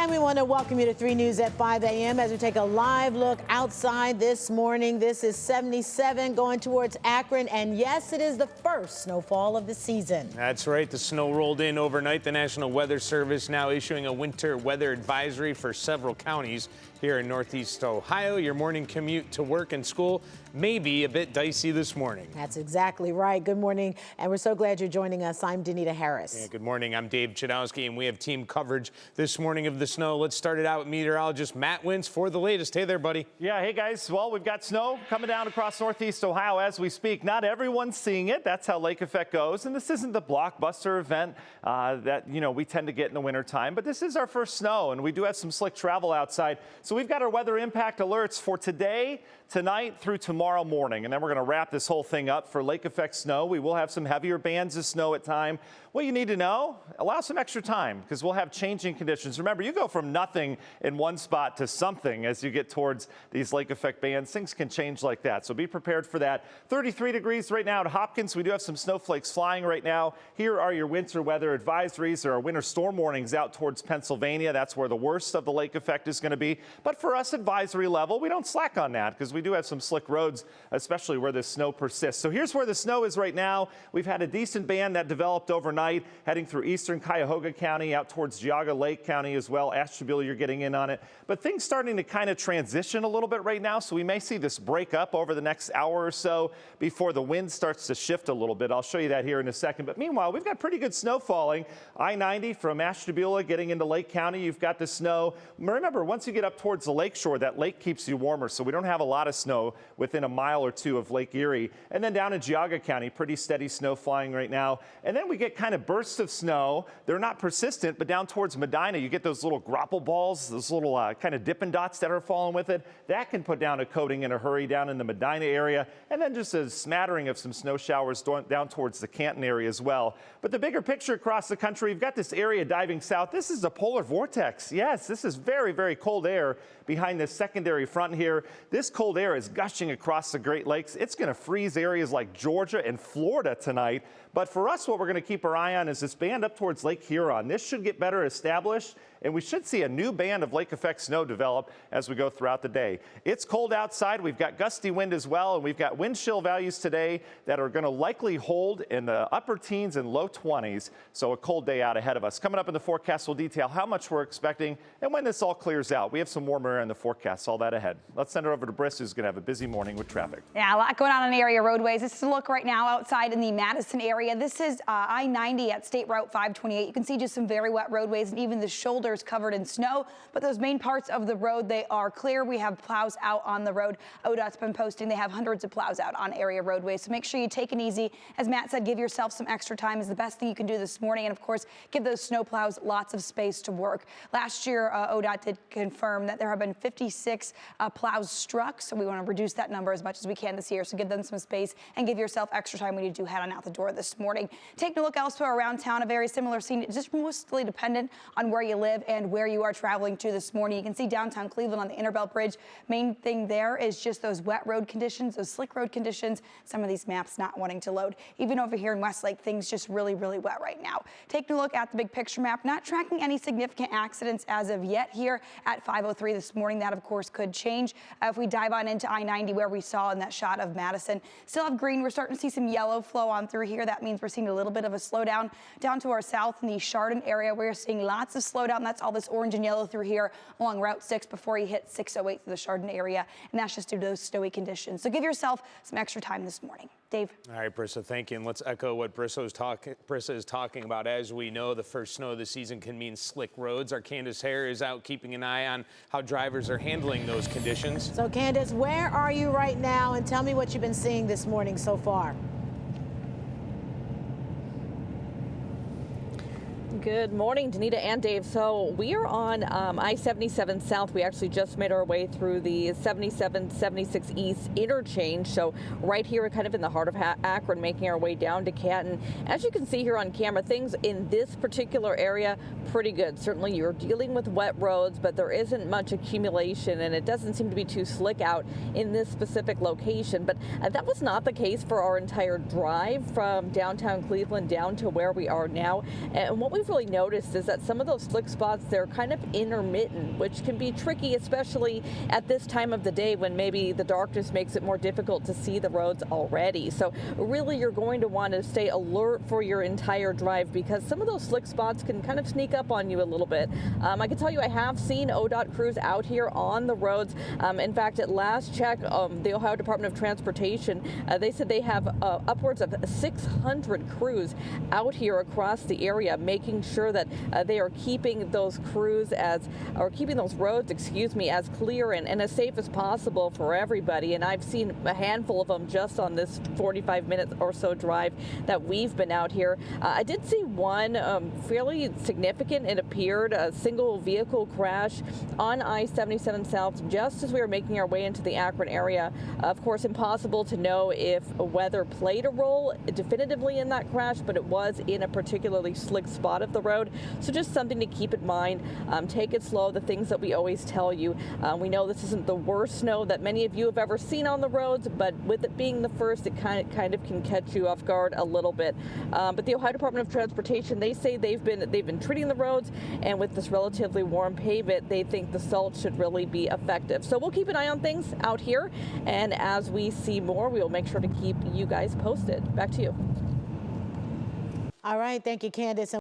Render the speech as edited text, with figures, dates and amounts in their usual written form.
And we want to welcome you to 3 News at 5 a.m. as we take a live look outside this morning. This is 77 going towards Akron. And yes, it is the first snowfall of the season. That's right. The snow rolled in overnight. The National Weather Service now issuing a winter weather advisory for several counties here in Northeast Ohio. Your morning commute to work and school may be a bit dicey this morning. That's exactly right. Good morning. And we're so glad you're joining us. I'm Danita Harris. Yeah, good morning. I'm Dave Chudowski, and we have team coverage this morning of the snow. Let's start it out with meteorologist Matt Wintz for the latest. Hey there, buddy. Yeah, hey guys. Well, we've got snow coming down across Northeast Ohio as we speak. Not everyone's seeing it. That's how lake effect goes. And this isn't the blockbuster event that, we tend to get in the wintertime. But this is our first snow, and we do have some slick travel outside. So we've got our weather impact alerts for today, tonight through tomorrow morning. And then we're going to wrap this whole thing up for lake effect snow. We will have some heavier bands of snow at time. What you need to know, allow some extra time because we'll have changing conditions. Remember, you go from nothing in one spot to something as you get towards these lake effect bands. Things can change like that, so be prepared for that. 33 degrees right now at Hopkins. We do have some snowflakes flying right now. Here are your winter weather advisories. There are winter storm warnings out towards Pennsylvania. That's where the worst of the lake effect is going to be. But for us, advisory level, we don't slack on that because we do have some slick roads, especially where the snow persists. So here's where the snow is right now. We've had a decent band that developed overnight heading through eastern Cuyahoga County out towards Geauga Lake County as well. Ashtabula, you're getting in on it. But things starting to kind of transition a little bit right now, so we may see this break up over the next hour or so before the wind starts to shift a little bit. I'll show you that here in a second. But meanwhile, we've got pretty good snow falling. I-90 from Ashtabula getting into Lake County. You've got the snow. Remember, once you get up towards the lake shore, that lake keeps you warmer, so we don't have a lot of snow within a mile or two of Lake Erie. And then down in Geauga County, pretty steady snow flying right now. And then we get kind of bursts of snow. They're not persistent, but down towards Medina, you get those little grapple balls, those little kind of Dippin' Dots that are falling with it. That can put down a coating in a hurry down in the Medina area. And then just a smattering of some snow showers down towards the Canton area as well. But the bigger picture across the country, you've got this area diving south. This is a polar vortex. Yes, this is very, very cold air behind this secondary front here. This cold air is gushing across the Great Lakes. It's going to freeze areas like Georgia and Florida tonight. But for us, what we're going to keep our eye on is this band up towards Lake Huron. This should get better established, and we should see a new band of lake effect snow develop as we go throughout the day. It's cold outside. We've got gusty wind as well, and we've got wind chill values today that are going to likely hold in the upper teens and low 20s. So a cold day out ahead of us. Coming up in the forecast, we'll detail how much we're expecting and when this all clears out. We have some warmer air in the forecast, all that ahead. Let's send it over to Briss, who's going to have a busy morning with traffic. Yeah, a lot going on area roadways. This is a look right now outside in the Madison area. This is I-90 at State Route 528. You can see just some very wet roadways and even the shoulders covered in snow. But those main parts of the road, they are clear. We have plows out on the road. ODOT's been posting. They have hundreds of plows out on area roadways. So make sure you take it easy. As Matt said, give yourself some extra time is the best thing you can do this morning. And of course, give those snow plows lots of space to work. Last year, ODOT did confirm that there have been 56 plows struck. So we want to reduce that number as much as we can this year. So give them some space and give yourself extra time when you do head on out the door this morning. Taking a look elsewhere around town, a very similar scene. It's just mostly dependent on where you live and where you are traveling to this morning. You can see downtown Cleveland on the Interbelt Bridge. Main thing there is just those wet road conditions, those slick road conditions. Some of these maps not wanting to load. Even over here in Westlake, things just really, really wet right now. Taking a look at the big picture map, not tracking any significant accidents as of yet here at 5:03 this morning. That, of course, could change if we dive on into I-90 where we saw in that shot of Madison. Still have green. We're starting to see some yellow flow on through here. That means we're seeing a little bit of a slowdown down to our south in the Chardon area. We're seeing lots of slowdown. That's all this orange and yellow through here along Route 6 before you hit 608 through the Chardon area. And that's just due to those snowy conditions. So give yourself some extra time this morning. Dave. All right, Brissa, thank you. And let's echo what Brissa is talking about. As we know, the first snow of the season can mean slick roads. Our Candace Hare is out keeping an eye on how drivers are handling those conditions. So, Candace, where are you right now? And tell me what you've been seeing this morning so far. Good morning, Danita and Dave. So we are on I-77 South. We actually just made our way through the 77, 76 East interchange. So right here, kind of in the heart of Akron, making our way down to Canton. As you can see here on camera, things in this particular area, pretty good. Certainly you're dealing with wet roads, but there isn't much accumulation, and it doesn't seem to be too slick out in this specific location. But that was not the case for our entire drive from downtown Cleveland down to where we are now. And what we've really noticed is that some of those slick spots, they're kind of intermittent, which can be tricky, especially at this time of the day when maybe the darkness makes it more difficult to see the roads already. So really you're going to want to stay alert for your entire drive because some of those slick spots can kind of sneak up on you a little bit. I can tell you I have seen ODOT crews out here on the roads. In fact, at last check, the Ohio Department of Transportation, they said they have upwards of 600 crews out here across the area, making sure that they are keeping those roads, as clear and as safe as possible for everybody. And I've seen a handful of them just on this 45-minute or so drive that we've been out here. I did see one fairly significant. It appeared a single vehicle crash on I-77 South just as we were making our way into the Akron area. Of course, impossible to know if weather played a role definitively in that crash, but it was in a particularly slick spot of the road. So just something to keep in mind. Take it slow, the things that we always tell you. We know this isn't the worst snow that many of you have ever seen on the roads, but with it being the first, it kind of can catch you off guard a little bit. But the Ohio Department of Transportation, they say they've been treating the roads, and with this relatively warm pavement, they think the salt should really be effective. So we'll keep an eye on things out here, and as we see more, we will make sure to keep you guys posted. Back to you. All right, thank you, Candace.